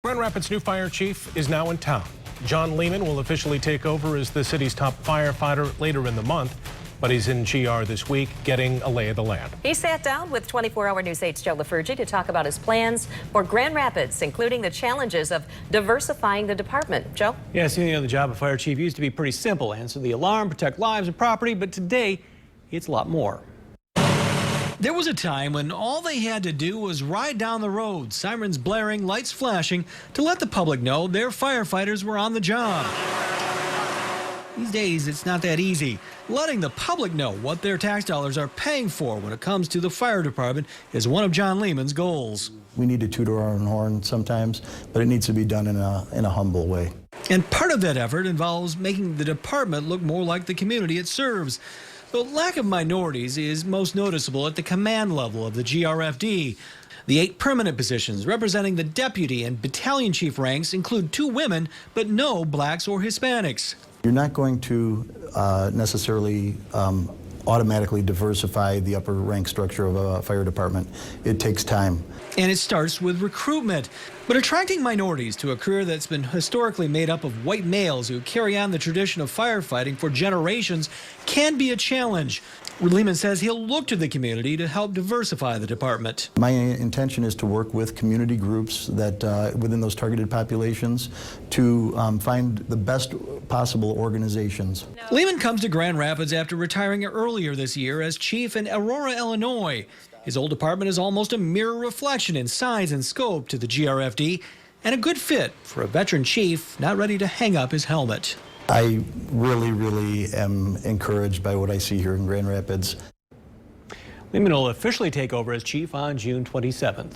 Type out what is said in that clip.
Grand Rapids' new fire chief is now in town. John Lehman will officially take over as the city's top firefighter later in the month, but he's in GR this week getting a lay of the land. He sat down with 24-hour News 8's Joe LaFurgey to talk about his plans for Grand Rapids, including the challenges of diversifying the department. Joe? Yeah, the job of fire chief used to be pretty simple. Answer the alarm, protect lives and property, but today it's a lot more. There was a time when all they had to do was ride down the road, sirens blaring, lights flashing, to let the public know their firefighters were on the job. These days, it's not that easy. Letting the public know what their tax dollars are paying for when it comes to the fire department is one of John Lehman's goals. We need to toot our own horn sometimes, but it needs to be done in a humble way. And part of that effort involves making the department look more like the community it serves. The lack of minorities is most noticeable at the command level of the GRFD. The 8 permanent positions representing the deputy and battalion chief ranks include 2 women, but no blacks or Hispanics. You're not going to necessarily automatically diversify the upper rank structure of a fire department. It takes time. And it starts with recruitment. But attracting minorities to a career that's been historically made up of white males who carry on the tradition of firefighting for generations can be a challenge. Lehman says he'll look to the community to help diversify the department. My intention is to work with community groups that within those targeted populations to find the best possible organizations. Lehman comes to Grand Rapids after retiring earlier this year as chief in Aurora, Illinois. His old department is almost a mirror reflection in size and scope to the GRFD, and a good fit for a veteran chief not ready to hang up his helmet. I really am encouraged by what I see here in Grand Rapids. Lehman will officially take over as chief on June 27th.